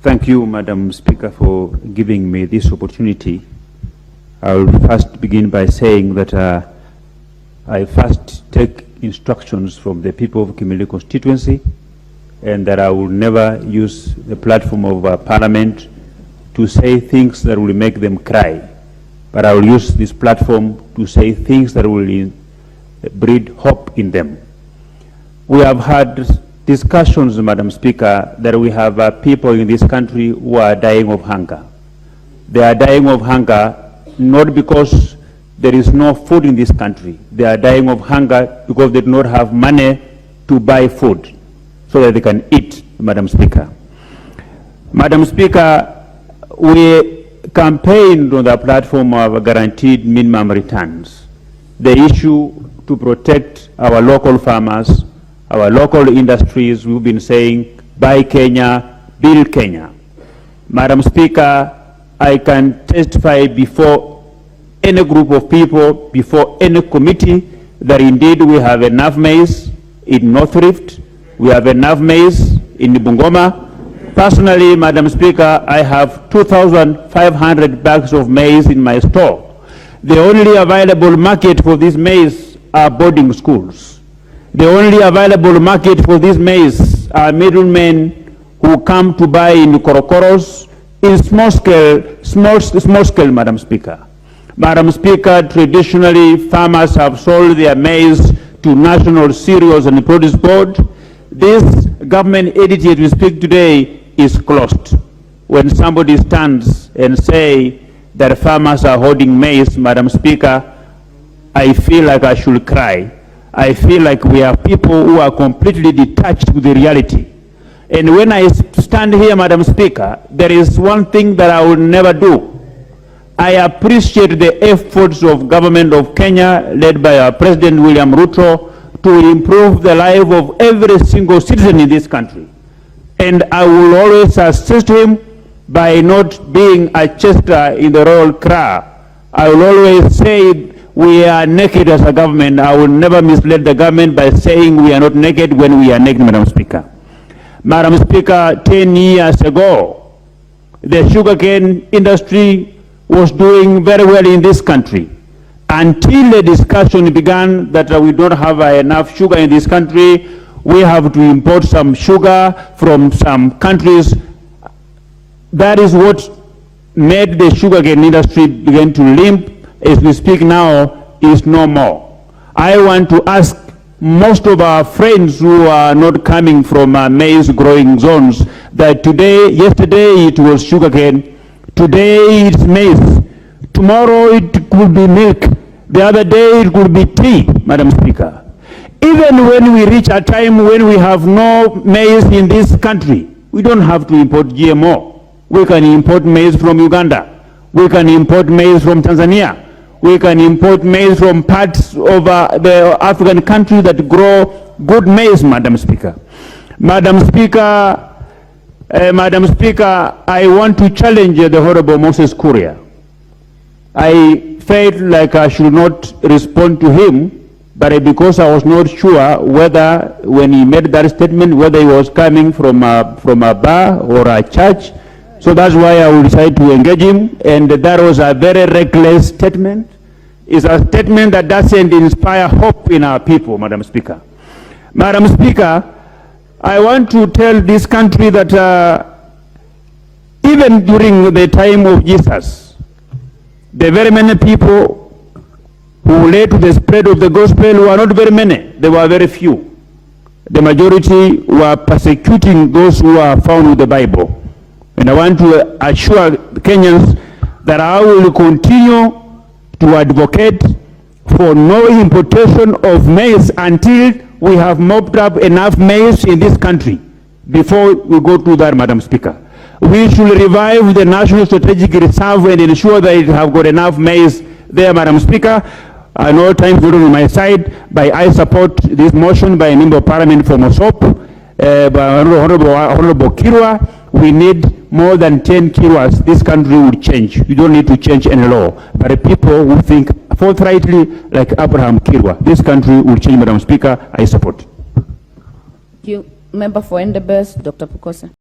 Thank you, Madam Speaker, for giving me this opportunity. I will first begin by saying that I first take instructions from the people of Kimilili constituency, and that I will never use the platform of Parliament to say things that will make them cry. But I will use this platform to say things that will breed hope in them. We have had discussions, Madam Speaker, that we have people in this country who are dying of hunger. They are dying of hunger not because there is no food in this country. They are dying of hunger because they do not have money to buy food so that they can eat, Madam Speaker. Madam Speaker, we campaigned on the platform of guaranteed minimum returns. The issue to protect our local farmers, our local industries. We've been saying, buy Kenya, build Kenya. Madam Speaker, I can testify before any group of people, before any committee, that indeed we have enough maize in North Rift, we have enough maize in Bungoma. Personally, Madam Speaker, I have 2,500 bags of maize in my store. The only available market for this maize are boarding schools. The only available market for this maize are middlemen who come to buy in korokoros in small scale, Madam Speaker. Madam Speaker, traditionally farmers have sold their maize to National Cereals and Produce Board. This government entity as we speak today is closed. When somebody stands and say that farmers are holding maize, Madam Speaker, I feel like I should cry. I feel like we are people who are completely detached with the reality. And when I stand here, Madam Speaker, there is one thing that I will never do. I appreciate the efforts of government of Kenya, led by our President William Ruto, to improve the life of every single citizen in this country. And I will always assist him by not being a chester in the royal cry. I will always say we are naked as a government. I will never mislead the government by saying we are not naked when we are naked, Madam Speaker. Madam Speaker, 10 years ago, the sugarcane industry was doing very well in this country until the discussion began that we don't have enough sugar in this country. We have to import some sugar from some countries. That is what made the sugarcane industry begin to limp. As we speak now, is no more. I want to ask most of our friends who are not coming from maize growing zones that today, yesterday it was sugarcane, today it's maize, tomorrow it could be milk, the other day it could be tea, Madam Speaker. Even when we reach a time when we have no maize in this country, we don't have to import GMO. We can import maize from Uganda. We can import maize from Tanzania. We can import maize from parts of the African countries that grow good maize, Madam Speaker. Madam Speaker, I want to challenge the Honorable Moses Kuria. I felt like I should not respond to him, but because I was not sure whether, when he made that statement, whether he was coming from a bar or a church. So that's why I will decide to engage him, and that was a very reckless statement. It's a statement that doesn't inspire hope in our people, Madam Speaker. Madam Speaker, I want to tell this country that even during the time of Jesus, the very many people who led to the spread of the gospel were not very many, they were very few. The majority were persecuting those who are found with the Bible. And I want to assure Kenyans that I will continue to advocate for no importation of maize until we have mopped up enough maize in this country. Before we go to that, Madam Speaker, we should revive the National Strategic Reserve and ensure that it have got enough maize there, Madam Speaker. I know time is not on my side, but I support this motion by a member of Parliament from Osop, by Honorable Kirwa. We need more than 10 kilos. This country will change. You don't need to change any law. But people who think forthrightly like Abraham Kirwa, this country will change, Madam Speaker. I support. Thank you. Member for Endebess, Dr. Pukosa.